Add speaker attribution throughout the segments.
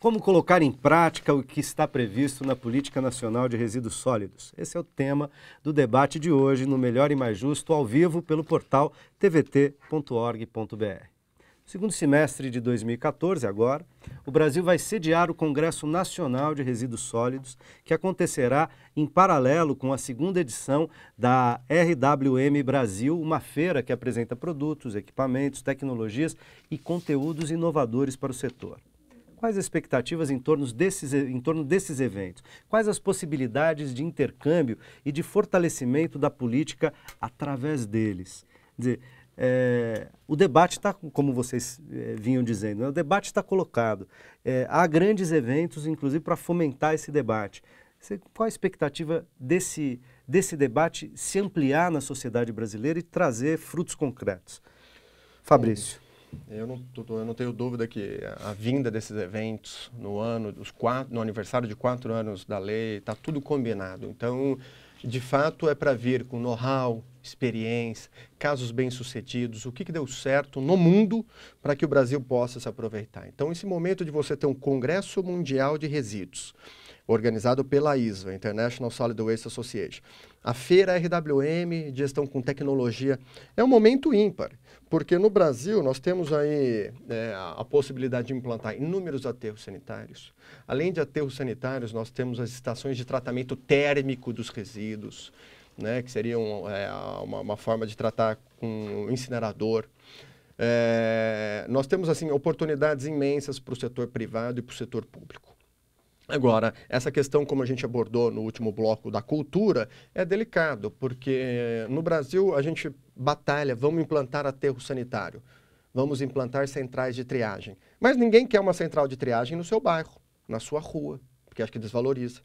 Speaker 1: Como colocar em prática o que está previsto na Política Nacional de Resíduos Sólidos? Esse é o tema do debate de hoje no Melhor e Mais Justo, ao vivo pelo portal tvt.org.br. No segundo semestre de 2014, agora, o Brasil vai sediar o Congresso Nacional de Resíduos Sólidos, que acontecerá em paralelo com a segunda edição da RWM Brasil, uma feira que apresenta produtos, equipamentos, tecnologias e conteúdos inovadores para o setor. Quais as expectativas em torno desses eventos? Quais as possibilidades de intercâmbio e de fortalecimento da política através deles? Quer dizer, o debate está, como vocês vinham dizendo, o debate está colocado. Há grandes eventos, inclusive, para fomentar esse debate. Qual a expectativa desse debate se ampliar na sociedade brasileira e trazer frutos concretos? Fabrício.
Speaker 2: Eu não tenho dúvida que a vinda desses eventos no aniversário de 4 anos da lei, está tudo combinado. Então, de fato, é para vir com know-how, experiência, casos bem-sucedidos, o que deu certo no mundo para que o Brasil possa se aproveitar. Então, esse momento de você ter um Congresso Mundial de Resíduos, organizado pela ISVA, International Solid Waste Association, a feira RWM, gestão com tecnologia, é um momento ímpar, porque no Brasil nós temos aí a possibilidade de implantar inúmeros aterros sanitários. Além de aterros sanitários, nós temos as estações de tratamento térmico dos resíduos, né, que seriam uma forma de tratar com incinerador. Nós temos assim oportunidades imensas para o setor privado e para o setor público. Agora, essa questão, como a gente abordou no último bloco da cultura, é delicado, porque no Brasil a gente batalha, vamos implantar aterro sanitário, vamos implantar centrais de triagem. Mas ninguém quer uma central de triagem no seu bairro, na sua rua, porque acho que desvaloriza.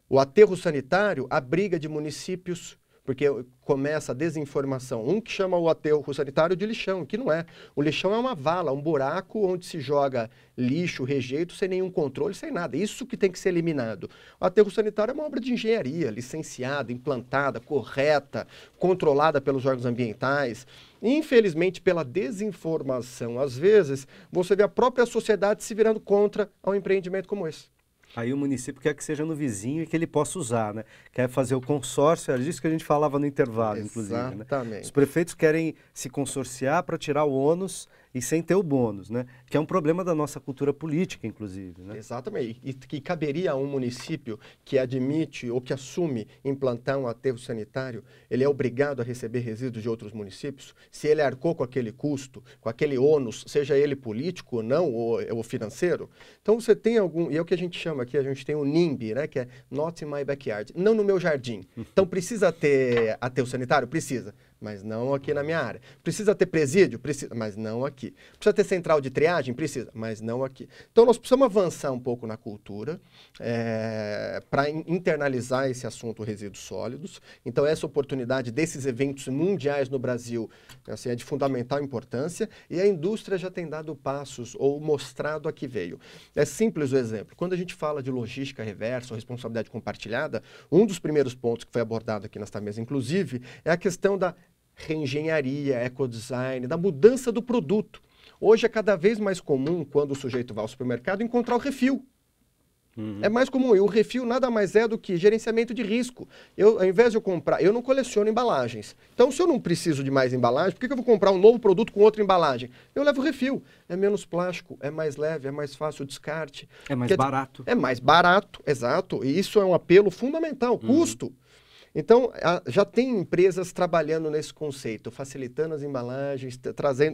Speaker 2: O aterro sanitário abriga de municípios, porque começa a desinformação. Um que chama o aterro sanitário de lixão, que não é. O lixão é uma vala, um buraco onde se joga lixo, rejeito, sem nenhum controle, sem nada. Isso que tem que ser eliminado. O aterro sanitário é uma obra de engenharia, licenciada, implantada, correta, controlada pelos órgãos ambientais. Infelizmente, pela desinformação, às vezes, você vê a própria sociedade se virando contra um empreendimento como esse.
Speaker 1: Aí o município quer que seja no vizinho e que ele possa usar, né? Quer fazer o consórcio, era disso que a gente falava no intervalo, inclusive.
Speaker 2: Exatamente.
Speaker 1: Né? Os prefeitos querem se consorciar para tirar o ônus e sem ter o bônus, né? Que é um problema da nossa cultura política, inclusive. Né?
Speaker 2: Exatamente. E que caberia a um município que admite ou que assume implantar um aterro sanitário, ele é obrigado a receber resíduos de outros municípios? Se ele arcou com aquele custo, com aquele ônus, seja ele político ou não, ou financeiro? Então você tem e é o que a gente chama aqui, a gente tem o NIMBY, né? Que é Not in My Backyard, não no meu jardim. Então precisa ter aterro sanitário? Precisa. Mas não aqui na minha área. Precisa ter presídio? Precisa, mas não aqui. Precisa ter central de triagem? Precisa, mas não aqui. Então, nós precisamos avançar um pouco na cultura para internalizar esse assunto resíduos sólidos. Então, essa oportunidade desses eventos mundiais no Brasil assim, é de fundamental importância e a indústria já tem dado passos ou mostrado a que veio. É simples o exemplo. Quando a gente fala de logística reversa ou responsabilidade compartilhada, um dos primeiros pontos que foi abordado aqui nesta mesa, inclusive, é a questão da reengenharia, ecodesign, da mudança do produto. Hoje é cada vez mais comum, quando o sujeito vai ao supermercado, encontrar o refil. É mais comum. E o refil nada mais é do que gerenciamento de risco. Ao invés de eu comprar, eu não coleciono embalagens. Então, se eu não preciso de mais embalagem, por que eu vou comprar um novo produto com outra embalagem? Eu levo refil. É menos plástico, é mais leve, é mais fácil o descarte.
Speaker 1: É mais barato.
Speaker 2: É mais barato, exato. E isso é um apelo fundamental, custo. Então, já tem empresas trabalhando nesse conceito, facilitando as embalagens,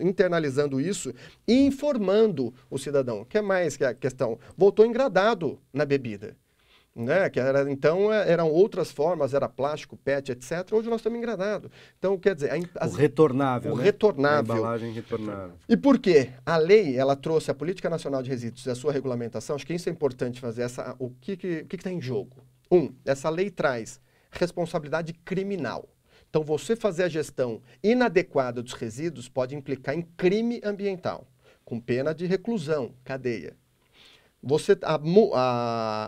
Speaker 2: internalizando isso e informando o cidadão. O que é mais que a questão? Voltou engradado na bebida. Né? Então, eram outras formas, era plástico, PET, etc. Hoje nós estamos engradados. Então, quer dizer...
Speaker 1: O retornável, né?
Speaker 2: Retornável.
Speaker 1: A embalagem retornável.
Speaker 2: E por quê? A lei, ela trouxe a Política Nacional de Resíduos e a sua regulamentação. Acho que isso é importante fazer. O que está em jogo? Essa lei traz responsabilidade criminal. Então, você fazer a gestão inadequada dos resíduos pode implicar em crime ambiental, com pena de reclusão, cadeia.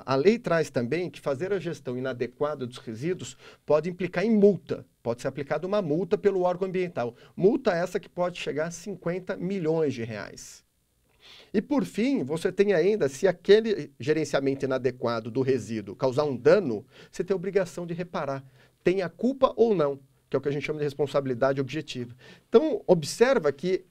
Speaker 2: A lei traz também que fazer a gestão inadequada dos resíduos pode implicar em multa. Pode ser aplicada uma multa pelo órgão ambiental. Multa essa que pode chegar a 50 milhões de reais. E por fim, você tem ainda, se aquele gerenciamento inadequado do resíduo causar um dano, você tem a obrigação de reparar. Tem a culpa ou não, que é o que a gente chama de responsabilidade objetiva. Então, observa que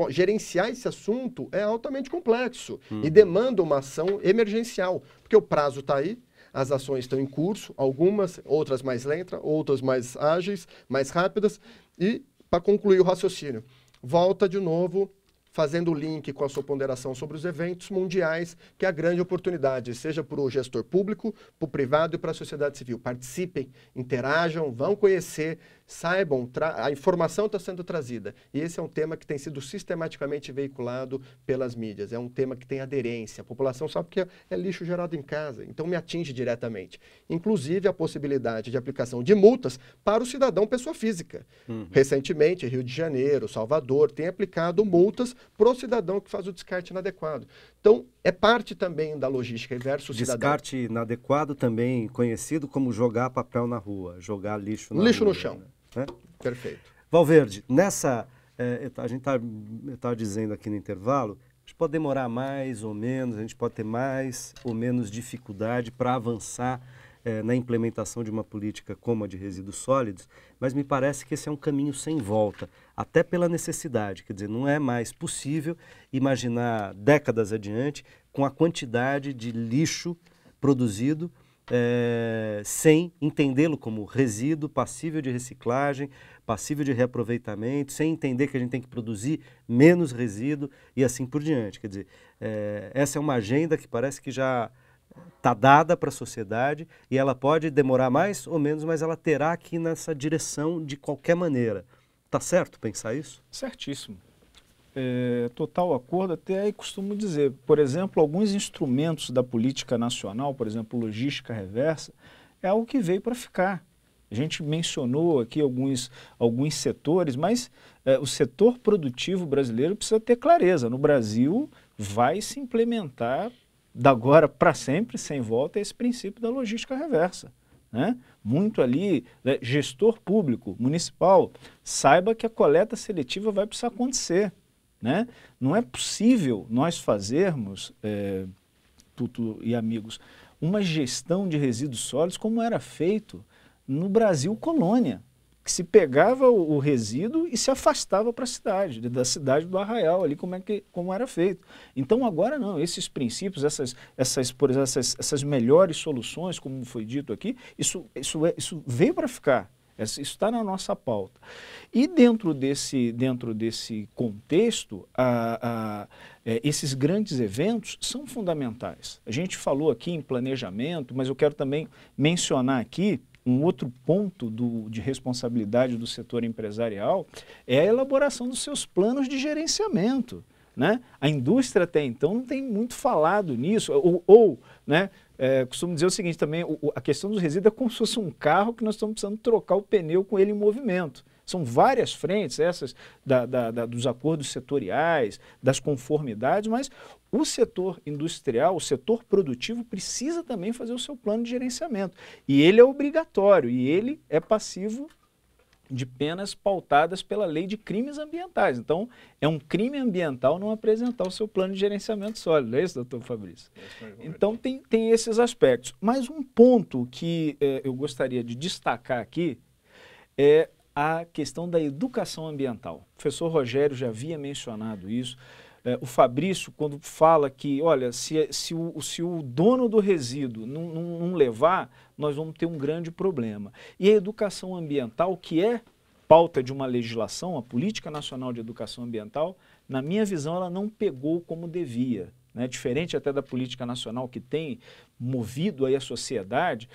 Speaker 2: gerenciar esse assunto é altamente complexo e demanda uma ação emergencial, porque o prazo está aí, as ações estão em curso, algumas, outras mais lentas, outras mais ágeis, mais rápidas, e para concluir o raciocínio, volta de novo fazendo o link com a sua ponderação sobre os eventos mundiais, que é a grande oportunidade, seja para o gestor público, para o privado e para a sociedade civil. Participem, interajam, vão conhecer, saibam, a informação está sendo trazida. E esse é um tema que tem sido sistematicamente veiculado pelas mídias. É um tema que tem aderência. A população sabe que é lixo gerado em casa, então me atinge diretamente. Inclusive a possibilidade de aplicação de multas para o cidadão pessoa física. Recentemente, Rio de Janeiro, Salvador, tem aplicado multas para o cidadão que faz o descarte inadequado. Então, é parte também da logística versus cidadão.
Speaker 1: Descarte inadequado também conhecido como jogar papel na rua, jogar lixo na rua.
Speaker 2: Lixo no chão.
Speaker 1: Né?
Speaker 2: Perfeito.
Speaker 1: Valverde, nessa, a gente está dizendo aqui no intervalo, a gente pode demorar mais ou menos, a gente pode ter mais ou menos dificuldade para avançar na implementação de uma política como a de resíduos sólidos, mas me parece que esse é um caminho sem volta, até pela necessidade, quer dizer, não é mais possível imaginar décadas adiante com a quantidade de lixo produzido sem entendê-lo como resíduo, passível de reciclagem, passível de reaproveitamento, sem entender que a gente tem que produzir menos resíduo e assim por diante. Quer dizer, essa é uma agenda que parece que já está dada para a sociedade e ela pode demorar mais ou menos, mas ela terá que ir nessa direção de qualquer maneira. Está certo pensar isso?
Speaker 3: Certíssimo. Total acordo, até aí costumo dizer, por exemplo, alguns instrumentos da política nacional, por exemplo, logística reversa, é algo que veio para ficar. A gente mencionou aqui alguns setores, mas o setor produtivo brasileiro precisa ter clareza. No Brasil vai se implementar da agora para sempre, sem volta, esse princípio da logística reversa. Né? Muito ali, gestor público, municipal, saiba que a coleta seletiva vai precisar acontecer. Né? Não é possível nós fazermos, Tuto e amigos, uma gestão de resíduos sólidos como era feito no Brasil colônia, que se pegava o resíduo e se afastava para a cidade, da cidade do Arraial, ali como era feito. Então agora não, esses princípios, essas melhores soluções, como foi dito aqui, isso veio para ficar. Isso está na nossa pauta. E dentro desse contexto, esses grandes eventos são fundamentais. A gente falou aqui em planejamento, mas eu quero também mencionar aqui um outro ponto de responsabilidade do setor empresarial é a elaboração dos seus planos de gerenciamento. Né? A indústria até então não tem muito falado nisso, né? Costumo dizer o seguinte também, a questão dos resíduos é como se fosse um carro que nós estamos precisando trocar o pneu com ele em movimento. São várias frentes, essas dos acordos setoriais, das conformidades, mas o setor industrial, o setor produtivo precisa também fazer o seu plano de gerenciamento. E ele é obrigatório, e ele é passivo de penas pautadas pela lei de crimes ambientais. Então, é um crime ambiental não apresentar o seu plano de gerenciamento sólido. É isso, doutor Fabrício? Então, tem esses aspectos. Mas um ponto que eu gostaria de destacar aqui é a questão da educação ambiental. O professor Rogério já havia mencionado isso. O Fabrício, quando fala que, olha, se o dono do resíduo não levar, nós vamos ter um grande problema. E a educação ambiental, que é pauta de uma legislação, a Política Nacional de Educação Ambiental, na minha visão, ela não pegou como devia. Né? Diferente até da política nacional que tem movido aí a sociedade,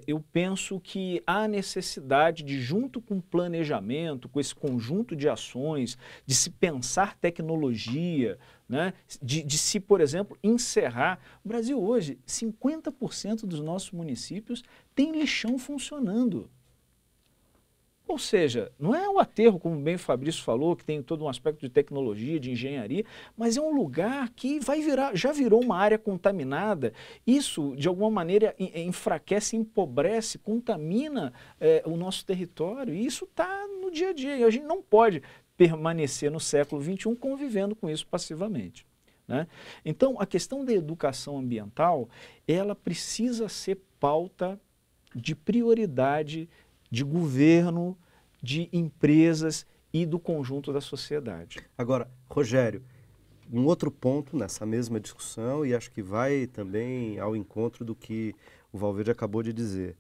Speaker 3: eu penso que há necessidade de, junto com o planejamento, com esse conjunto de ações, de se pensar tecnologia, né? de se, por exemplo, encerrar. O Brasil hoje, 50% dos nossos municípios tem lixão funcionando. Ou seja, não é o aterro, como bem o Fabrício falou, que tem todo um aspecto de tecnologia, de engenharia, mas é um lugar que já virou uma área contaminada. Isso, de alguma maneira, enfraquece, empobrece, contamina o nosso território. E isso está no dia a dia. E a gente não pode permanecer no século XXI convivendo com isso passivamente, né? Então, a questão da educação ambiental, ela precisa ser pauta de prioridade de governo, de empresas e do conjunto da sociedade.
Speaker 1: Agora, Rogério, um outro ponto nessa mesma discussão, e acho que vai também ao encontro do que o Valverde acabou de dizer.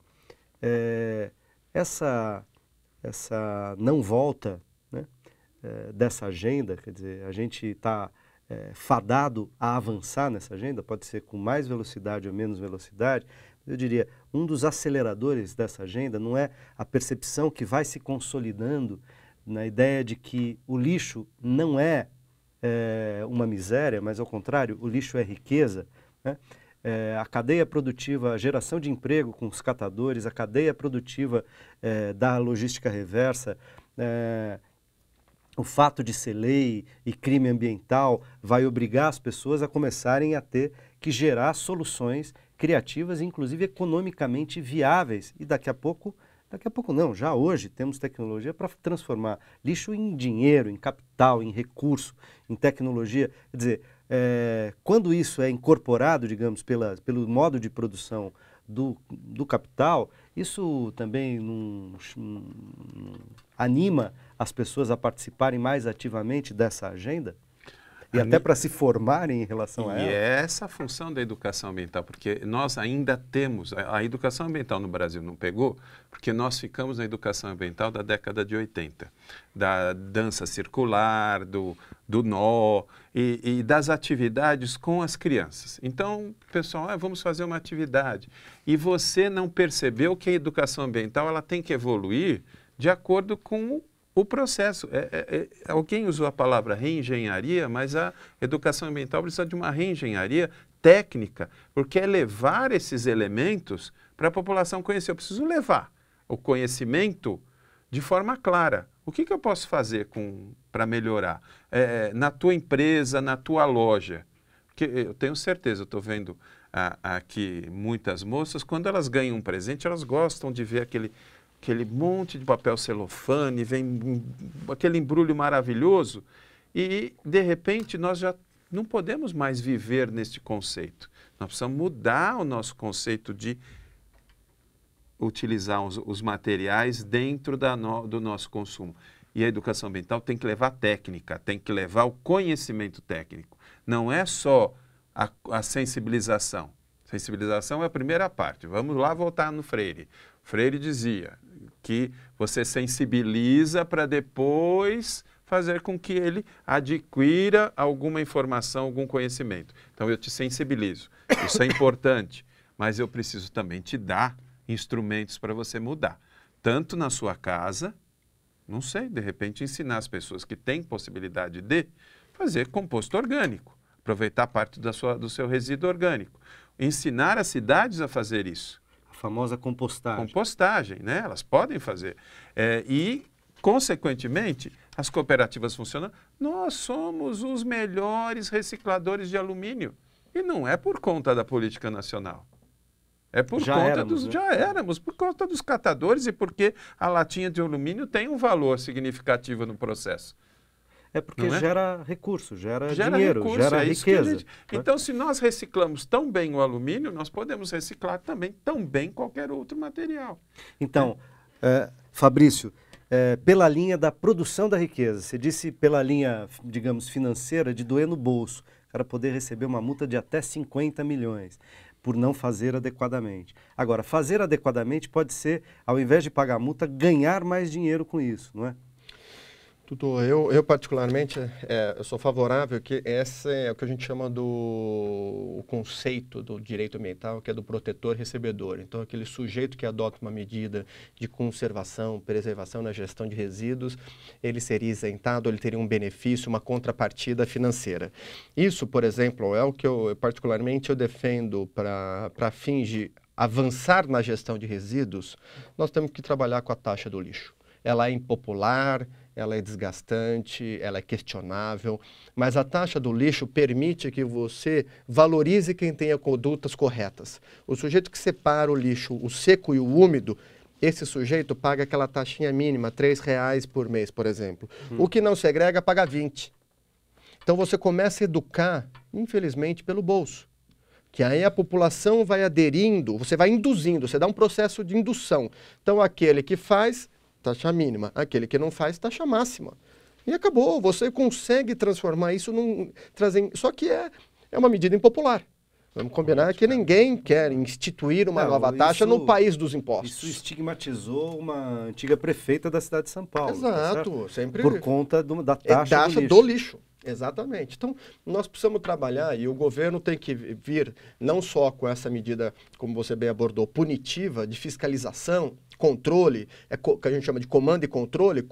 Speaker 1: Essa não volta, né, dessa agenda, quer dizer, a gente está fadado a avançar nessa agenda, pode ser com mais velocidade ou menos velocidade. Eu diria, um dos aceleradores dessa agenda não é a percepção que vai se consolidando na ideia de que o lixo não é uma miséria, mas ao contrário, o lixo é riqueza, né? A cadeia produtiva, a geração de emprego com os catadores, a cadeia produtiva da logística reversa, o fato de ser lei e crime ambiental vai obrigar as pessoas a começarem a ter que gerar soluções criativas, inclusive economicamente viáveis. E daqui a pouco não, já hoje temos tecnologia para transformar lixo em dinheiro, em capital, em recurso, em tecnologia. Quer dizer, quando isso é incorporado, digamos, pelo modo de produção do capital, isso também anima as pessoas a participarem mais ativamente dessa agenda? E até para se formarem em relação a ela?
Speaker 4: E é essa a função da educação ambiental, porque nós ainda temos, a educação ambiental no Brasil não pegou, porque nós ficamos na educação ambiental da década de 80, da dança circular, do nó e das atividades com as crianças. Então, pessoal, vamos fazer uma atividade. E você não percebeu que a educação ambiental ela tem que evoluir de acordo com o processo. Alguém usou a palavra reengenharia, mas a educação ambiental precisa de uma reengenharia técnica, porque é levar esses elementos para a população conhecer. Eu preciso levar o conhecimento de forma clara. O que eu posso fazer para melhorar? Na tua empresa, na tua loja. Porque eu tenho certeza, eu estou vendo aqui muitas moças, quando elas ganham um presente, elas gostam de ver aquele monte de papel celofane, vem aquele embrulho maravilhoso e, de repente, nós já não podemos mais viver neste conceito. Nós precisamos mudar o nosso conceito de utilizar os materiais dentro do nosso consumo. E a educação ambiental tem que levar técnica, tem que levar o conhecimento técnico. Não é só a sensibilização. Sensibilização é a primeira parte. Vamos lá voltar no Freire. Freire dizia que você sensibiliza para depois fazer com que ele adquira alguma informação, algum conhecimento. Então, eu te sensibilizo. Isso é importante, mas eu preciso também te dar instrumentos para você mudar. Tanto na sua casa, não sei, de repente ensinar as pessoas que têm possibilidade de fazer composto orgânico, aproveitar parte do seu resíduo orgânico. Ensinar as cidades a fazer isso.
Speaker 1: Famosa compostagem.
Speaker 4: Compostagem, né? Elas podem fazer. E, consequentemente, as cooperativas funcionam. Nós somos os melhores recicladores de alumínio. E não é por conta da política nacional. É por conta dos...
Speaker 1: né?
Speaker 4: Já éramos, por conta dos catadores e porque a latinha de alumínio tem um valor significativo no processo.
Speaker 1: É porque gera recurso, gera
Speaker 4: gera
Speaker 1: dinheiro,
Speaker 4: recurso,
Speaker 1: gera riqueza.
Speaker 4: Então, se nós reciclamos tão bem o alumínio, nós podemos reciclar também tão bem qualquer outro material.
Speaker 1: Então, Fabrício, pela linha da produção da riqueza, você disse pela linha, digamos, financeira, de doer no bolso, o cara poder receber uma multa de até 50 milhões por não fazer adequadamente. Agora, fazer adequadamente pode ser, ao invés de pagar a multa, ganhar mais dinheiro com isso, não é?
Speaker 2: Tudo, eu particularmente, eu sou favorável que esse é o que a gente chama o conceito do direito ambiental, que é do protetor-recebedor. Então, aquele sujeito que adota uma medida de conservação, preservação na gestão de resíduos, ele seria isentado, ele teria um benefício, uma contrapartida financeira. Isso, por exemplo, é o que eu particularmente defendo para fins de avançar na gestão de resíduos. Nós temos que trabalhar com a taxa do lixo. Ela é impopular, ela é desgastante, ela é questionável, mas a taxa do lixo permite que você valorize quem tenha condutas corretas. O sujeito que separa o lixo, o seco e o úmido, esse sujeito paga aquela taxinha mínima, R$3 por mês, por exemplo. O que não segrega paga 20. Então você começa a educar, infelizmente, pelo bolso. Que aí a população vai aderindo, você vai induzindo, você dá um processo de indução. Então aquele que faz, taxa mínima. Aquele que não faz, taxa máxima. E acabou, você consegue transformar isso Só que é uma medida impopular. Vamos combinar que ninguém quer instituir uma nova taxa no país dos impostos.
Speaker 1: Isso estigmatizou uma antiga prefeita da cidade de São Paulo.
Speaker 2: Exato,
Speaker 1: tá
Speaker 2: sempre.
Speaker 1: Por conta da taxa
Speaker 2: do lixo. Exatamente. Então, nós precisamos trabalhar e o governo tem que vir não só com essa medida, como você bem abordou, punitiva, de fiscalização, controle, que a gente chama de comando e controle,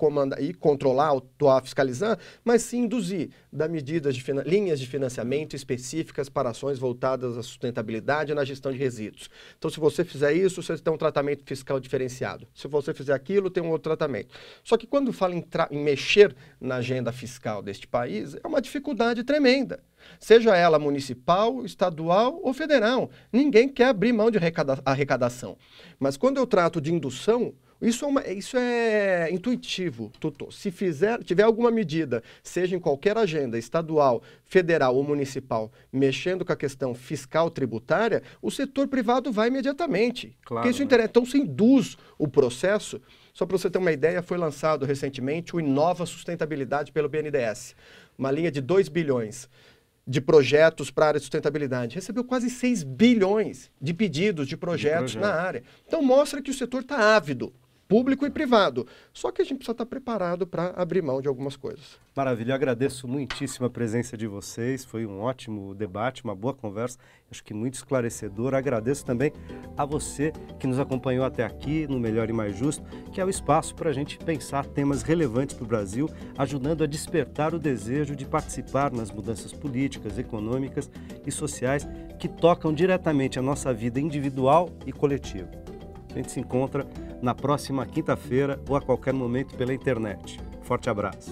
Speaker 2: controlar, atuar, fiscalizar, mas sim induzir, dar medidas linhas de financiamento específicas para ações voltadas à sustentabilidade e na gestão de resíduos. Então, se você fizer isso, você tem um tratamento fiscal diferenciado. Se você fizer aquilo, tem um outro tratamento. Só que quando fala em mexer na agenda fiscal deste país, é uma dificuldade tremenda. Seja ela municipal, estadual ou federal. Ninguém quer abrir mão de arrecadação. Mas quando eu trato de indução, isso é intuitivo, Tutu. Se tiver alguma medida, seja em qualquer agenda, estadual, federal ou municipal, mexendo com a questão fiscal tributária, o setor privado vai imediatamente.
Speaker 1: Claro,
Speaker 2: porque isso interessa. Então, se induz o processo. Só para você ter uma ideia, foi lançado recentemente o Inova Sustentabilidade pelo BNDES. Uma linha de 2 bilhões de projetos para a área de sustentabilidade. Recebeu quase 6 bilhões de pedidos de projetos na área. Então mostra que o setor está ávido, público e privado. Só que a gente precisa estar preparado para abrir mão de algumas coisas.
Speaker 1: Maravilha, eu agradeço muitíssimo a presença de vocês, foi um ótimo debate, uma boa conversa, acho que muito esclarecedor. Agradeço também a você que nos acompanhou até aqui no Melhor e Mais Justo, que é o espaço para a gente pensar temas relevantes para o Brasil, ajudando a despertar o desejo de participar nas mudanças políticas, econômicas e sociais que tocam diretamente a nossa vida individual e coletiva. A gente se encontra na próxima quinta-feira ou a qualquer momento pela internet. Forte abraço.